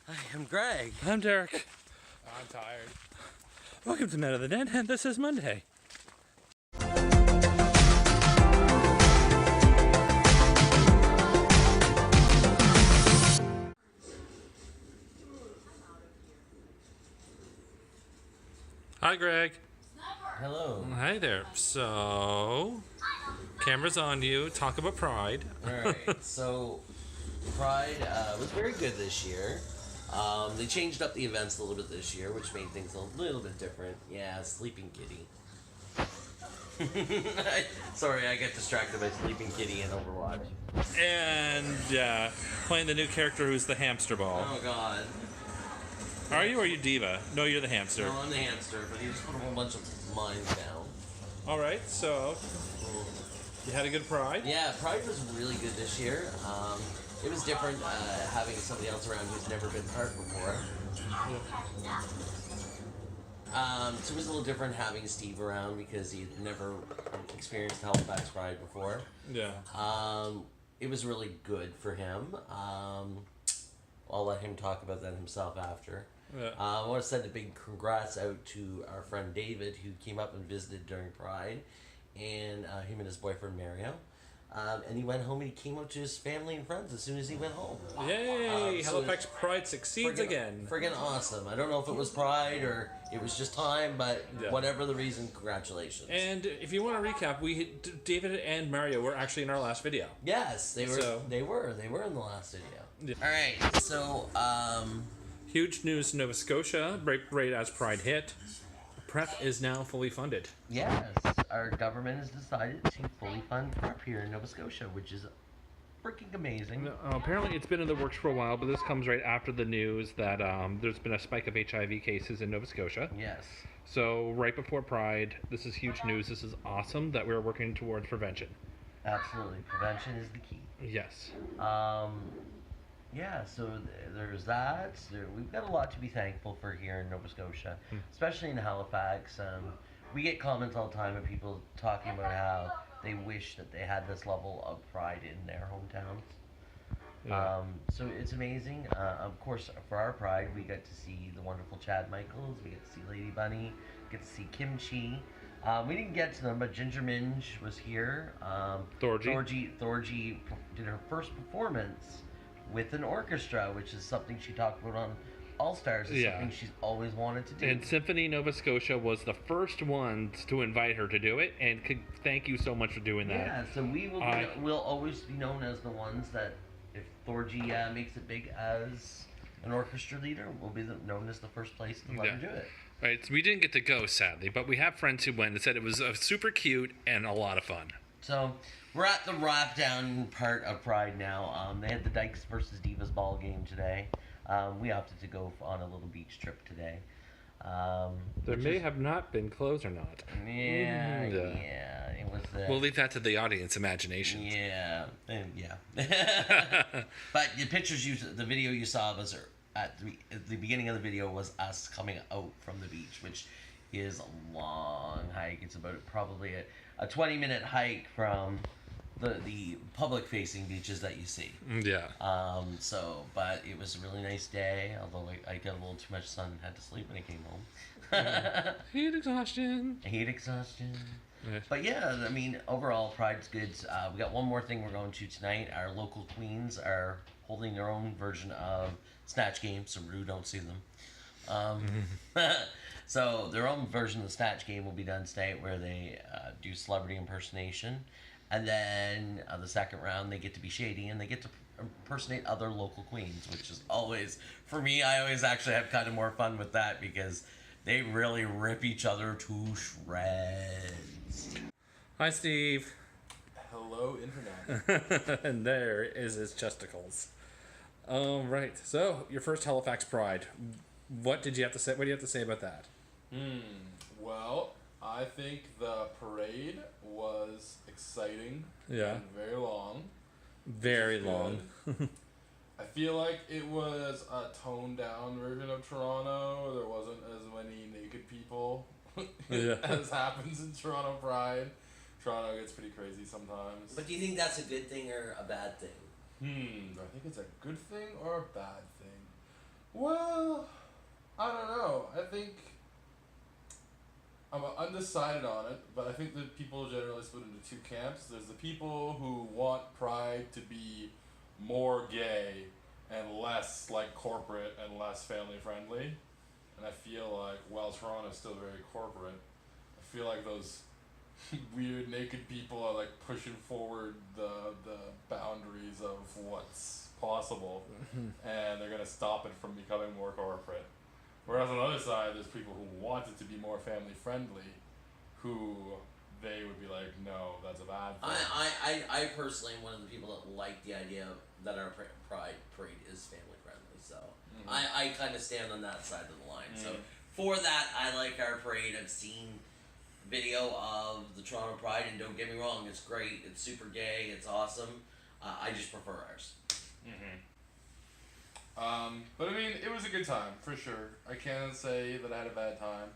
I am Greg. I'm Derek. I'm tired. Welcome to Men of the Den, and this is Monday. Hi, Greg. Hello. Hi there. So, camera's on you. Talk about Pride. Alright, so Pride was very good this year. They changed up the events a little bit this year, which made things a little bit different. Yeah, Sleeping Kitty. Sorry, I get distracted by Sleeping Kitty in Overwatch. And, playing the new character who's the hamster ball. Oh god. Are you or are you Diva? No, you're the hamster. No, I'm the hamster, but he just put a whole bunch of mines down. Alright, so, you had a good Pride? Yeah, Pride was really good this year. It was different having somebody else around who's never been part before. So it was a little different having Steve around because he'd never experienced Halifax Pride before. Yeah. It was really good for him. I'll let him talk about that himself after. Yeah. I want to send a big congrats out to our friend David, who came up and visited during Pride, and him and his boyfriend Mario. And he went home and he came up to his family and friends as soon as he went home. Yay! So Halifax Pride succeeds again. Friggin' awesome. I don't know if it was Pride or it was just time, but Yeah. whatever the reason, congratulations. And if you want to recap, David and Mario were actually in our last video. Yes, they were. So- They were in the last video. Yeah. All right, so Huge news in Nova Scotia, right as Pride hit. PrEP is now fully funded. yes, our government has decided to fully fund PrEP here in Nova Scotia, which is freaking amazing. Apparently it's been in the works for a while, but this comes right after the news that there's been a spike of HIV cases in Nova Scotia. Yes. So right before Pride, this is huge news. This is awesome that we're working towards prevention. Absolutely, prevention is the key. Yes. Yeah, so there's that. We've got a lot to be thankful for here in Nova Scotia, especially in Halifax. We get comments all the time of people talking about how they wish that they had this level of pride in their hometowns. Yeah. So it's amazing. Of course, for our Pride, we got to see the wonderful Chad Michaels. We get to see Lady Bunny. Get to see Kimchi. We didn't get to them, but Ginger Minge was here. Thorgy did her first performance with an orchestra, which is something she talked about on All Stars. It's something she's always wanted to do. And Symphony Nova Scotia was the first ones to invite her to do it, and thank you so much for doing that. Yeah, so we'll always be known as the ones that, if Thorgy makes it big as an orchestra leader, we'll be known as the first place to let her do it. Right, so we didn't get to go, sadly, but we have friends who went and said it was super cute and a lot of fun. So we're at the wrap down part of Pride now. They had the Dykes versus Divas ball game today. We opted to go on a little beach trip today. There may have not been clothes or not. Yeah, it was. We'll leave that to the audience imagination. Yeah. But the video you saw was at the beginning of the video was us coming out from the beach, which is a long hike. It's about probably a 20-minute hike from the public-facing beaches that you see. Yeah. But it was a really nice day, although I got a little too much sun and had to sleep when I came home. Heat exhaustion. Right. But yeah, I mean, overall, Pride's good. We got one more thing we're going to tonight. Our local queens are holding their own version of Snatch Game, so Rue don't see them. So their own version of the Snatch Game will be done tonight, where they do celebrity impersonation. And then the second round, they get to be shady, and they get to impersonate other local queens, which is always, for me, I always actually have kind of more fun with that because they really rip each other to shreds. Hi, Steve. Hello, Internet. And there is his chesticles. Right. So, your first Halifax Pride. What did you have to say? What do you have to say about that? Well, I think the parade was exciting. Yeah. And very long. Very long. I feel like it was a toned down version of Toronto. There wasn't as many naked people as happens in Toronto Pride. Toronto gets pretty crazy sometimes. But do you think that's a good thing or a bad thing? I think it's a good thing or a bad thing. Well, I don't know. I think I'm undecided on it, but I think that people generally split into two camps. There's the people who want Pride to be more gay and less like corporate and less family friendly. And I feel like while Toronto's still very corporate, I feel like those weird naked people are like pushing forward the boundaries of what's possible, and they're gonna stop it from becoming more corporate. Whereas on the other side, there's people who want it to be more family friendly, who they would be like, no, that's a bad thing. I personally am one of the people that like the idea that our Pride Parade is family friendly. So I kind of stand on that side of the line. So for that, I like our parade. I've seen video of the Toronto Pride, and don't get me wrong, it's great. It's super gay. It's awesome. I just prefer ours. But I mean, it was a good time for sure. I can't say that I had a bad time.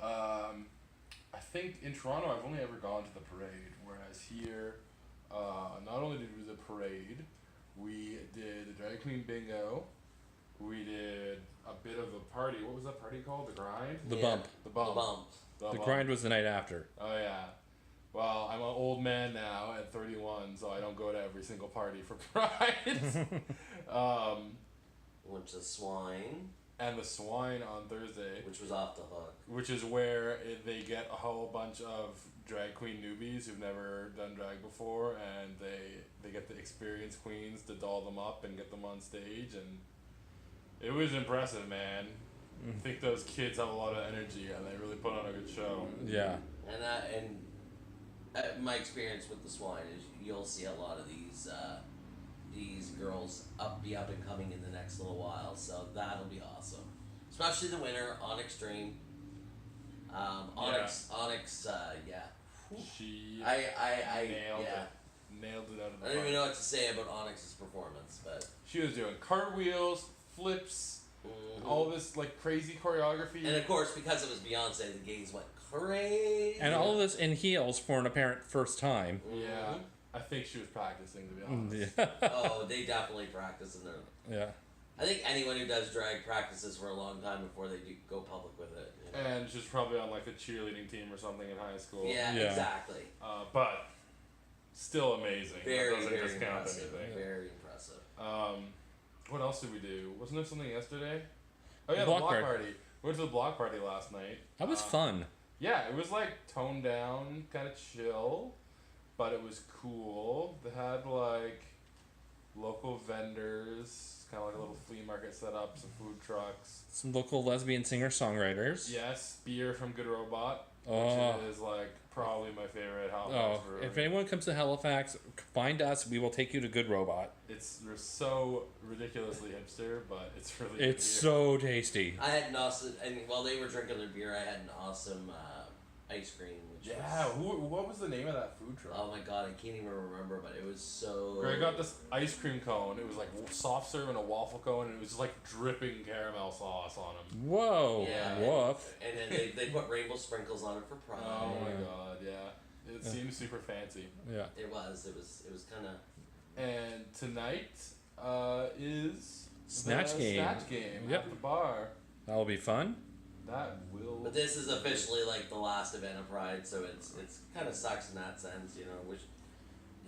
I think in Toronto, I've only ever gone to the parade, whereas here, not only did we do the parade, we did the drag queen bingo. We did a bit of a party. What was that party called? The grind? The bump. The bump. The bump. The grind was the night after. Oh yeah. Well, I'm an old man now at 31, so I don't go to every single party for Pride. Went to Swine, And the Swine on Thursday, which was off the hook. which is where they get a whole bunch of drag queen newbies who've never done drag before, and they get the experienced queens to doll them up and get them on stage, and it was impressive, man. I think those kids have a lot of energy, and they really put on a good show. Yeah. And my experience with the Swine is you'll see a lot of these girls be up and coming in the next little while, so that'll be awesome. Especially the winner, Onyx Dream. Onyx, yeah. She I nailed yeah. it. Nailed it out of the I don't park. even know what to say about Onyx's performance, but She was doing cartwheels, flips, all this like crazy choreography. and of course because it was Beyonce, the gays went crazy. And all this in heels for an apparent first time. Yeah, I think she was practicing, to be honest. Yeah. Oh, they definitely practice in their. Yeah. I think anyone who does drag practices for a long time before they go public with it. You know? And she's probably on like the cheerleading team or something in high school. Yeah, Yeah. exactly. But still amazing. Very, that doesn't very discount impressive. anything. Very impressive. What else did we do? Wasn't there something yesterday? Oh yeah, the Block block party. party. We went to the block party last night. That was fun. Yeah, it was like toned down, kind of chill, but it was cool. They had like local vendors, kind of like a little flea market set up, some food trucks. Some local lesbian singer-songwriters. Yes, beer from Good Robot, Oh. which is like probably my favorite Halifax Oh, brewery. if anyone comes to Halifax, find us. We will take you to Good Robot. We're so ridiculously hipster, but it's really It's good so tasty. I had an awesome, and while they were drinking their beer, I had an awesome ice cream. Which beer. Yeah, was, what was the name of that food truck? oh my god, I can't even remember, but it was so. Greg got this ice cream cone. It was like soft serve and a waffle cone, and it was just like dripping caramel sauce on them. Whoa. Yeah, Woof. And then they put rainbow sprinkles on it for pride. Oh my god, yeah. It seems super fancy. Yeah. It was kind of. And tonight is Snatch the game. Snatch game Yep. at the bar. That'll be fun. That will. But this is officially like the last event of Pride, so it's kind of sucks in that sense, you know. Which.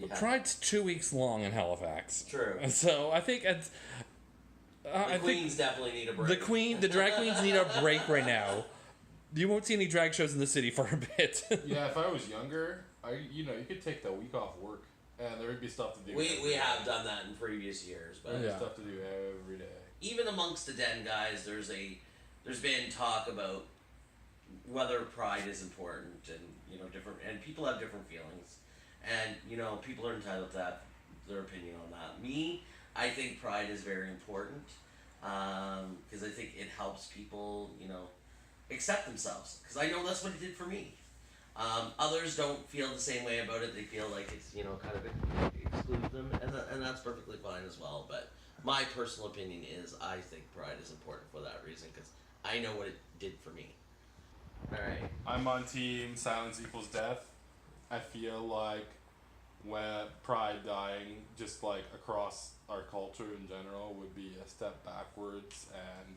But Pride's 2 weeks long in Halifax. True. So I think it's. The queens definitely need a break. The drag queens need a break right now. You won't see any drag shows in the city for a bit. Yeah, if I was younger, you could take the week off work, and there would be stuff to do. We have done that in previous years, but Yeah. Stuff to do every day. even amongst the den guys, there's been talk about whether pride is important, and different, and people have different feelings, and people are entitled to have their opinion on that. Me, I think pride is very important because I think it helps people accept themselves, because I know that's what it did for me. Others don't feel the same way about it. They feel like it's kind of excludes them, and that's perfectly fine as well. But my personal opinion is I think pride is important for that reason, because I know what it did for me. All right. I'm on team silence equals death. I feel like when Pride dying, just like across our culture in general, would be a step backwards, and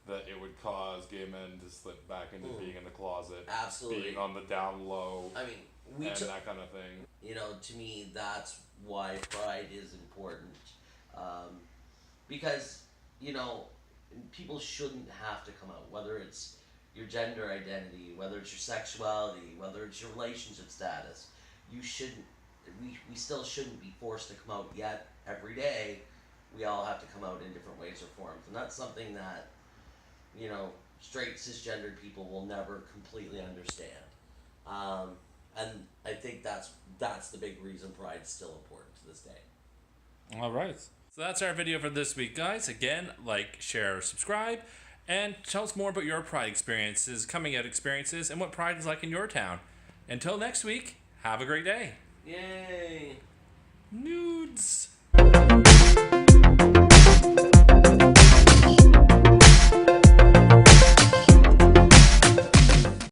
that it would cause gay men to slip back into being in the closet, Absolutely. being on the down low, I mean, that kind of thing. You know, to me, that's why Pride is important. Because, you know, people shouldn't have to come out, whether it's your gender identity, whether it's your sexuality, whether it's your relationship status. You shouldn't, we still shouldn't be forced to come out yet. Every day, we all have to come out in different ways or forms. And that's something that, you know, straight cisgendered people will never completely understand. And I think that's the big reason Pride's still important to this day. All right. So that's our video for this week, guys. Again, like, share, subscribe, and tell us more about your Pride experiences, coming out experiences, and what Pride is like in your town. Until next week, have a great day. Yay! Nudes.